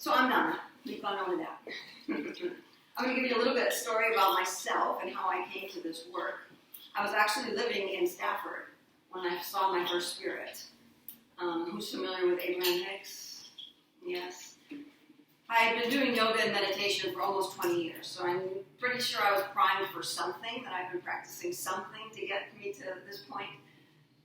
So I'm Donna. You've gone over that. I'm going to give you a little bit of story about myself and how I came to this work. I was actually living in Stafford when I saw my first spirit. Who's familiar with Abraham Hicks? Yes. I had been doing yoga and meditation for almost 20 years, so I'm pretty sure I was primed for something, that I've been practicing something to get me to this point.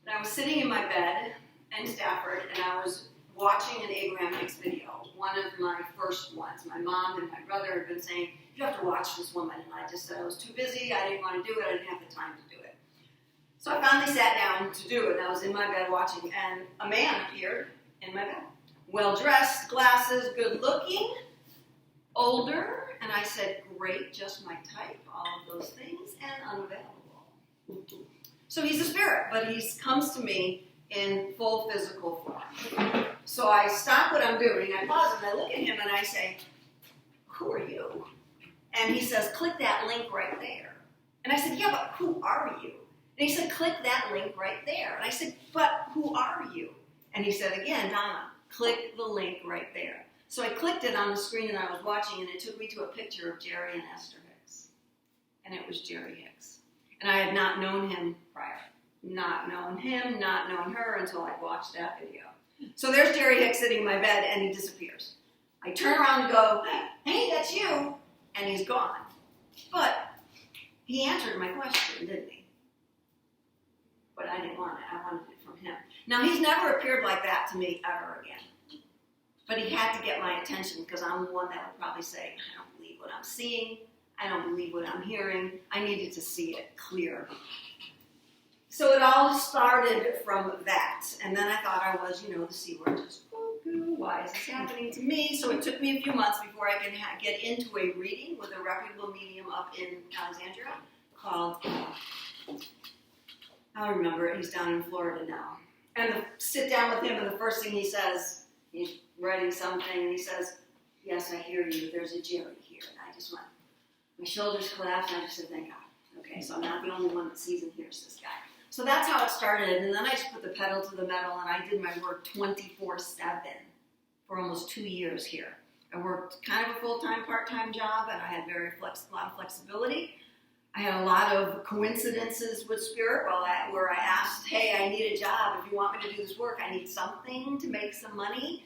And I was sitting in my bed in Stafford, and I was watching an Abraham Hicks video, one of my first ones. My mom and my brother had been saying, you have to watch this woman, and I just said I was too busy, I didn't want to do it, I didn't have the time to do it. So I finally sat down to do it, and I was in my bed watching, and a man appeared in my bed. Well-dressed, glasses, good-looking, older, and I said, great, just my type, all of those things, and unavailable. So he's a spirit, but he comes to me in full physical form. So I stop what I'm doing, I pause, and I look at him, and I say, who are you? And he says, click that link right there. And I said, yeah, but who are you? And he said, click that link right there. And I said, but who are you? And he said again, Donna, click the link right there. So I clicked it on the screen that I was watching, and it took me to a picture of Jerry and Esther Hicks. And it was Jerry Hicks. And I had not known him prior. Not known him, not known her until I watched that video. So there's Jerry Hicks sitting in my bed, and he disappears. I turn around and go, hey, that's you. And he's gone. But he answered my question, didn't he? But I didn't want it. I wanted it from him. Now, he's never appeared like that to me ever again. But he had to get my attention because I'm the one that would probably say, I don't believe what I'm seeing. I don't believe what I'm hearing. I needed to see it clear. So it all started from that. And then I thought I was, the C word. Just, why is this happening to me? So it took me a few months before I could get into a reading with a reputable medium up in Alexandria called, I remember it, he's down in Florida now. And I sit down with him, and the first thing he says, he's writing something, and he says, yes, I hear you, there's a Jerry here. And I just went, my shoulders collapsed, and I just said, thank God. Okay, so I'm not the only one that sees and hears this guy. So that's how it started, and then I just put the pedal to the metal, and I did my work 24/7 for almost 2 years here. I worked kind of a full-time, part-time job, and I had a lot of flexibility. I had a lot of coincidences with Spirit where I asked, hey, I need a job. If you want me to do this work, I need something to make some money.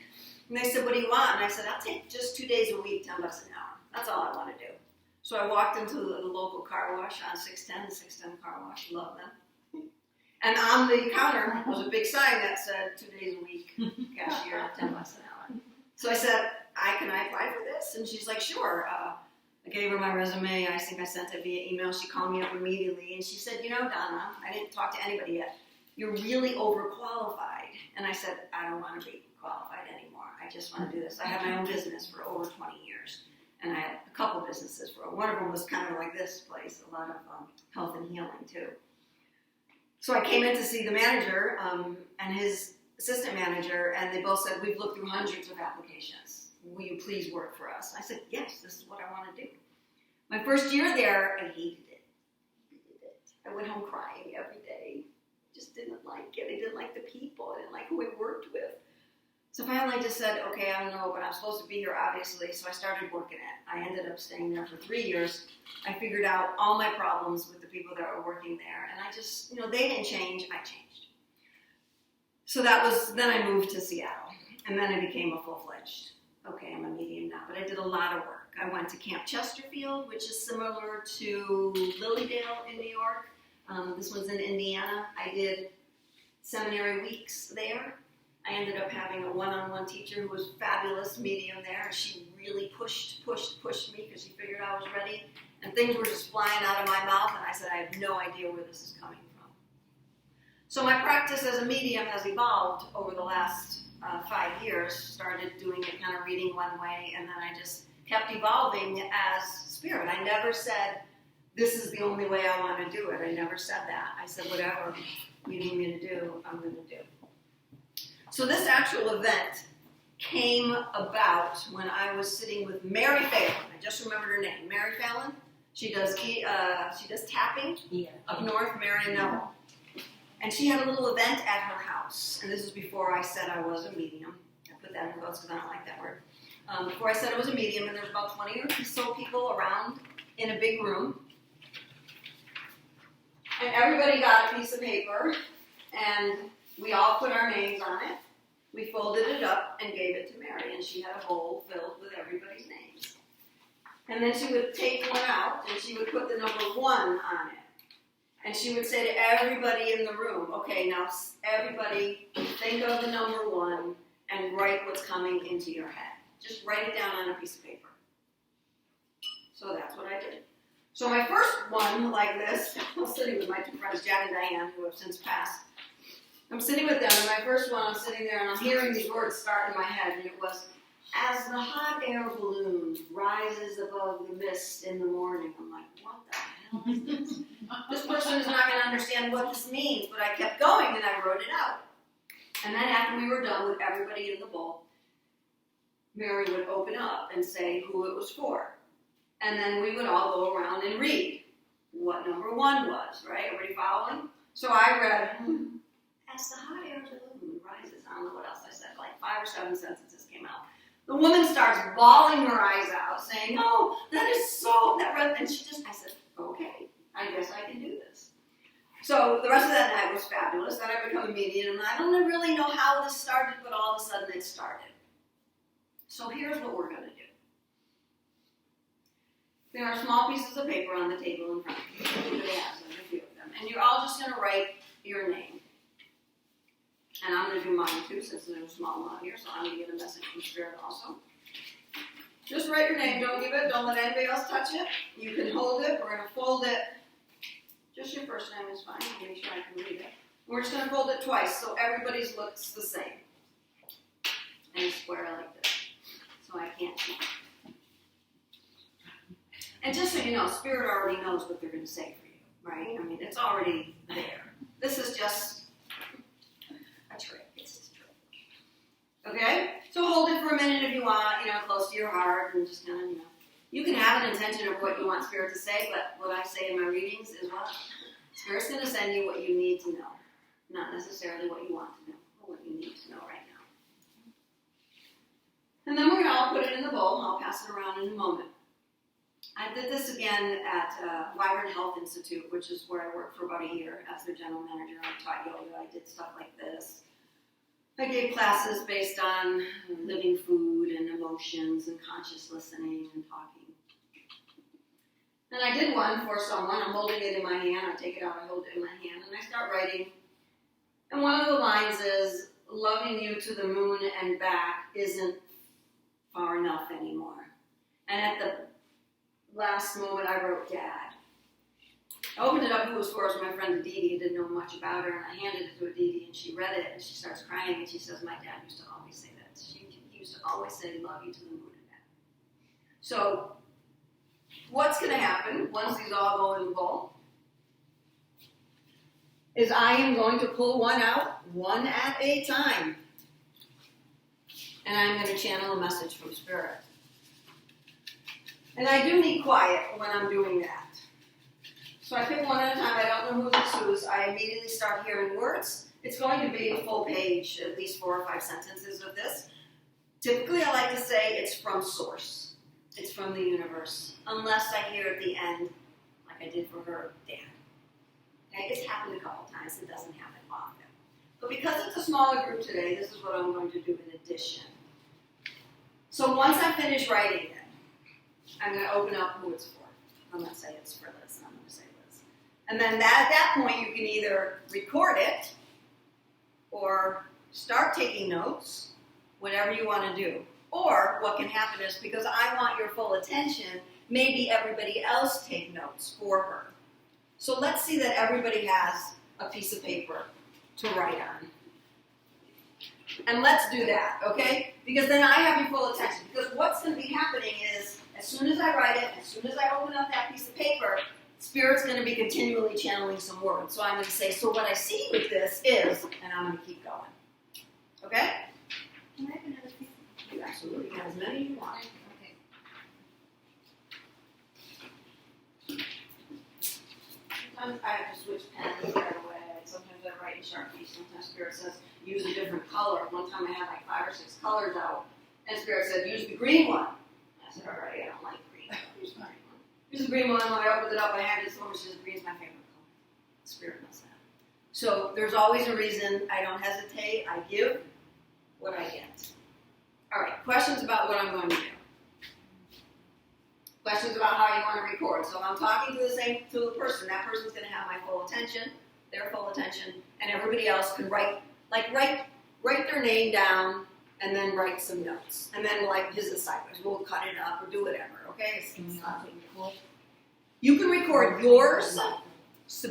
And they said, what do you want? And I said, I'll take just 2 days a week, $10 an hour. That's all I want to do. So I walked into the local car wash on 610, the 610 car wash, love them. And on the counter was a big sign that said 2 days a week, cashier, $10 an hour. So I said, can I apply for this? And she's like, sure. I gave her my resume. I think I sent it via email. She called me up immediately, and she said, Donna, I didn't talk to anybody yet. You're really overqualified. And I said, I don't want to be qualified anymore. I just want to do this. I had my own business for over 20 years, and I had a couple businesses. One of them was kind of like this place, a lot of health and healing, too. So I came in to see the manager and his assistant manager, and they both said, we've looked through hundreds of applications. Will you please work for us? I said, yes, this is what I want to do. My first year there, I hated it. I went home crying every day. Just didn't like it. I didn't like the people. I didn't like who I worked with. So finally I just said, okay, I don't know, but I'm supposed to be here, obviously. So I started working it. I ended up staying there for 3 years. I figured out all my problems with the people that were working there. And I just, they didn't change. I changed. So then I moved to Seattle. And then I became a full-fledged, okay, I'm a medium now. But I did a lot of work. I went to Camp Chesterfield, which is similar to Lilydale in New York. This one's in Indiana. I did seminary weeks there. I ended up having a one-on-one teacher who was a fabulous medium there. She really pushed me because she figured I was ready. And things were just flying out of my mouth, and I said, I have no idea where this is coming from. So my practice as a medium has evolved over the last 5 years. Started doing it kind of reading one way, and then I just kept evolving as Spirit. I never said, this is the only way I want to do it. I never said that. I said, whatever you need me to do, I'm going to do. So this actual event came about when I was sitting with Mary Fallon. I just remembered her name. Mary Fallon. She does tapping up north, Marion Neville. And she had a little event at her house. And this is before I said I was a medium. I put that in quotes because I don't like that word. Before I said it was a medium, and there's about 20 or so people around in a big room. And everybody got a piece of paper, and we all put our names on it. We folded it up and gave it to Mary, and she had a bowl filled with everybody's names. And then she would take one out, and she would put the number 1 on it. And she would say to everybody in the room, okay, now everybody think of the number 1 and write what's coming into your head. Just write it down on a piece of paper. So that's what I did. So my first one, like this, I was sitting with my 2 friends, Jack and Diane, who have since passed. I'm sitting with them, and my first one, I'm sitting there, and I'm hearing these words start in my head, and it was, as the hot air balloon rises above the mist in the morning. I'm like, what the hell is this? This person is not going to understand what this means, but I kept going, and I wrote it out. And then after we were done with everybody in the bowl, Mary would open up and say who it was for. And then we would all go around and read what number 1 was, right? Everybody following? So I read, as the hot air balloon rises, I don't know what else I said, like 5 or 7 sentences came out. The woman starts bawling her eyes out, saying, oh, that is so, and she just, I said, okay, I guess I can do this. So the rest of that night was fabulous. Then I became a medium, and I don't really know how this started, but all of a sudden it started. So here's what we're going to do. There are small pieces of paper on the table in front of you. Everybody has them, a few of them. And you're all just going to write your name. And I'm going to do mine too, since there's a small amount here, so I'm going to get a message from Spirit also. Just write your name. Don't let anybody else touch it. You can hold it. We're going to fold it. Just your first name is fine. I'll make sure I can read it. We're just going to fold it twice, so everybody's looks the same. And square like this. So I can't see. And just so you know, Spirit already knows what they're going to say for you, right? I mean, it's already there. This is just a trick. It's just a trick. Okay? So hold it for a minute if you want, close to your heart, and just kind of, You can have an intention of what you want Spirit to say, but what I say in my readings is what? Spirit's going to send you what you need to know, not necessarily what you want to know, but what you need to know right now. And then we're going to all put it in the bowl. I'll pass it around in a moment. I did this again at Vibrant Health Institute, which is where I worked for about a year as their general manager. I taught yoga. I did stuff like this. I gave classes based on living food and emotions and conscious listening and talking. And I did one for someone. I'm holding it in my hand. I take it out, I hold it in my hand, and I start writing. And one of the lines is, loving you to the moon and back isn't far enough anymore. And at the last moment, I wrote Dad. I opened it up, who it was for, it was my friend Aditi. I didn't know much about her, and I handed it to Aditi, and she read it, and she starts crying, and she says, my dad used to always say that. He used to always say, love you to the moon and back. So, what's going to happen once these all go in the bowl is I am going to pull one out, one at a time. And I'm going to channel a message from Spirit. And I do need quiet when I'm doing that. So I pick one at a time. I don't know who this is. I immediately start hearing words. It's going to be a full page, at least 4 or 5 sentences of this. Typically, I like to say it's from source. It's from the universe. Unless I hear at the end, like I did for her, Dad. Okay? It's happened a couple times. It doesn't happen often. But because it's a smaller group today, this is what I'm going to do in addition. So once I finish writing it, I'm going to open up who it's for. I'm going to say it's for Liz. I'm going to say Liz. And then at that point, you can either record it or start taking notes, whatever you want to do. Or what can happen is, because I want your full attention, maybe everybody else take notes for her. So let's see that everybody has a piece of paper to write on. And let's do that, okay? Because then I have your full attention. Because what's going to be happening is, as soon as I write it, as soon as I open up that piece of paper, Spirit's going to be continually channeling some words. So I'm going to say, so what I see with this is, and I'm going to keep going. Okay? Can I have another piece? You absolutely can, as many as you want. Okay. Sometimes I have to switch pens right away. Sometimes I write in Sharpie. Sometimes Spirit says, use a different color. One time I had like 5 or 6 colors out. And Spirit said, use the green one. I said, all right, I don't like green. Use the green one. Use the green one. When I opened it up, I handed it to her. She says, green's my favorite color. Spirit knows that. So there's always a reason. I don't hesitate. I give what I get. All right, questions about what I'm going to do. Questions about how you want to record. So if I'm talking to the person, that person's going to have my full attention, their full attention, and everybody else can write their name down and then write some notes. And then like his assignments, we'll cut it up or do whatever, okay? You can record yours,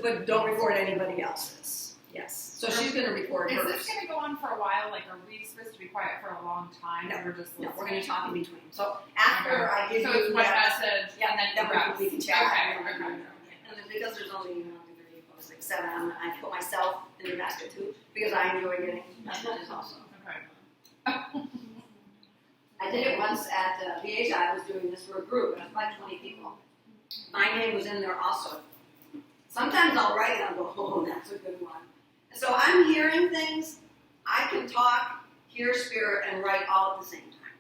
but don't record anybody else's. Yes. So she's going to record Is hers. this going to go on for a while? Like, are we supposed to be quiet for a long time? No, or just No, we're listening? going to talk in between. So after I give So you it's one that, message, yeah, and then then the rest. we can chat. Okay, And then because there's only, like 7, I put myself in the basket too, because I enjoy getting messages also. Okay. I did it once at VHI. I was doing this for a group, and it was like 20 people. My name was in there also. Sometimes I'll write and I'll go, oh, that's a good one. And so I'm hearing things. I can talk, hear Spirit, and write all at the same time.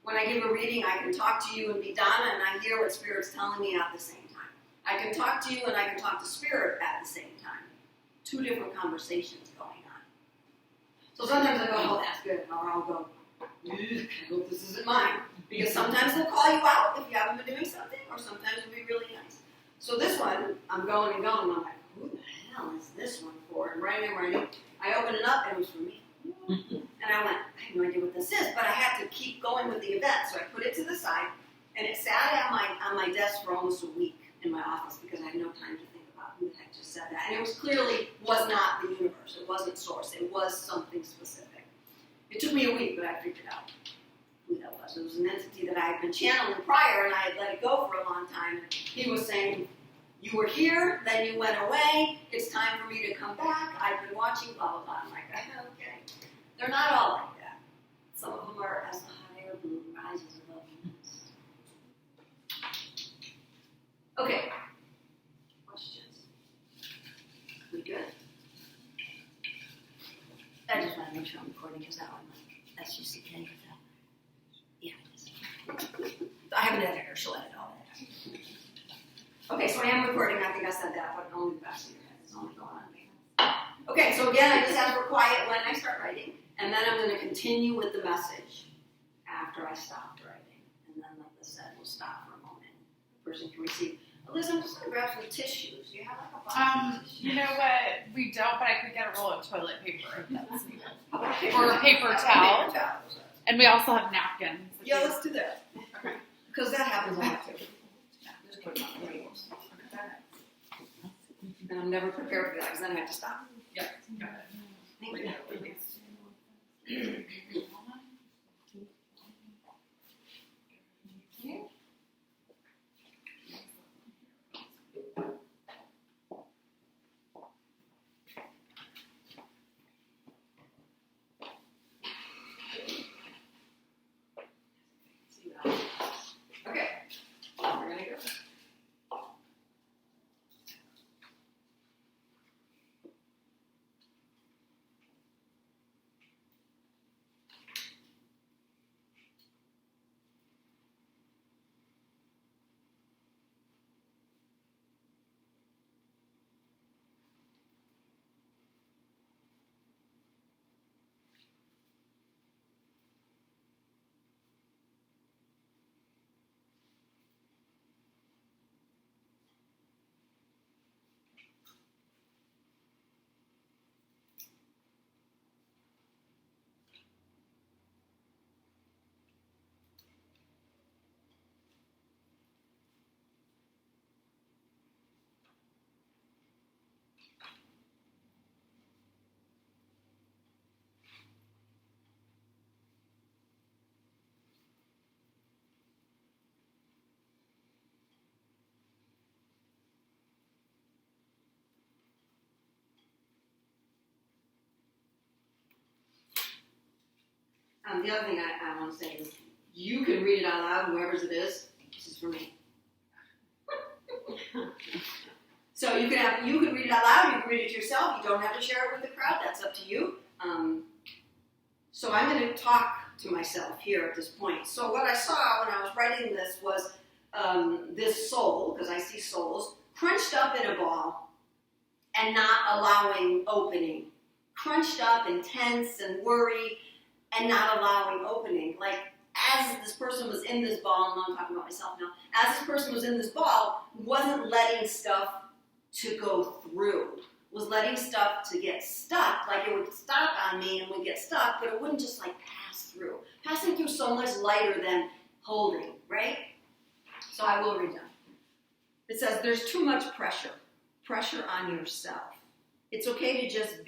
When I give a reading, I can talk to you and be done, and I hear what Spirit's telling me at the same time. I can talk to you and I can talk to Spirit at the same time. 2 different conversations going on. So sometimes I go, oh, that's good. Or I'll go, I hope this isn't mine. Because sometimes they'll call you out if you haven't been doing something, or sometimes it'll be really nice. So this one, I'm going and going, and I'm like, who the hell is this one for? And writing. I opened it up, and it was for me. And I went, I have no idea what this is, but I had to keep going with the event. So I put it to the side, and it sat on my desk for almost a week in my office because I had no time to think about who the heck just said that. And it was clearly was not the universe. It wasn't source. It was something specific. It took me a week, but I figured out who that was. It was an entity that I had been channeling prior, and I had let it go for a long time. And he was saying, you were here, then you went away. It's time for me to come back. I've been watching, blah, blah, blah. I'm like, okay. They're not all like that. Some of them are as the higher blue rises above the mist. Okay. Questions? We good? I just want to make sure I'm recording because that one, SUCK with that. Yeah, it is. I have an editor. She'll edit all that. Okay, so I am recording. I think I said that, but only the back of your head. It's only going on me. Okay, so again, I just ask for quiet when I start writing, and then I'm going to continue with the message after I stopped writing. And then, like I said, we'll stop for a moment. The person can receive. Liz, I'm just going to grab some tissues. Do you have like a box of tissues? You know what? We don't, but I could get a roll of toilet paper if that's needed. How about Or a paper towel. Paper towels. And we also have napkins. Yeah, let's do that. Okay. Because that happens a lot too. Just put it on the tables. And I'm never prepared for that because then I have to stop. Yeah, got it. Thank you. Okay, we're gonna go. The other thing I want to say is you can read it out loud, whoever's it is. This is for me. So you can read it out loud, you can read it yourself, you don't have to share it with the crowd, that's up to you. So I'm going to talk to myself here at this point. So what I saw when I was writing this was this soul, because I see souls, crunched up in a ball and not allowing opening. Crunched up and tense and worry and not allowing opening. Like, as this person was in this ball, and I'm talking about myself now, as this person was in this ball, wasn't letting stuff to go through. Was letting stuff to get stuck, like it would stop on me and would get stuck, but it wouldn't just like pass through. Passing through so much lighter than holding, right? So I will read them. It says, there's too much pressure on yourself. It's okay to just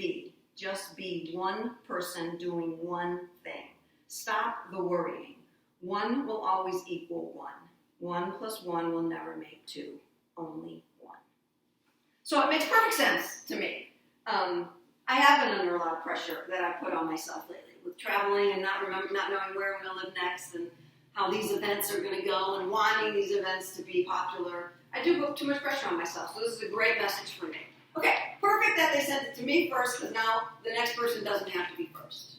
be one person doing one thing. Stop the worrying. 1 will always equal 1. 1 plus 1 will never make 2, only 1. So it makes perfect sense to me. I have been under a lot of pressure that I've put on myself lately with traveling and not knowing where I'm going to live next and how these events are going to go and wanting these events to be popular. I do put too much pressure on myself, so this is a great message for me. Okay, perfect that they sent it to me first, because now the next person doesn't have to be first.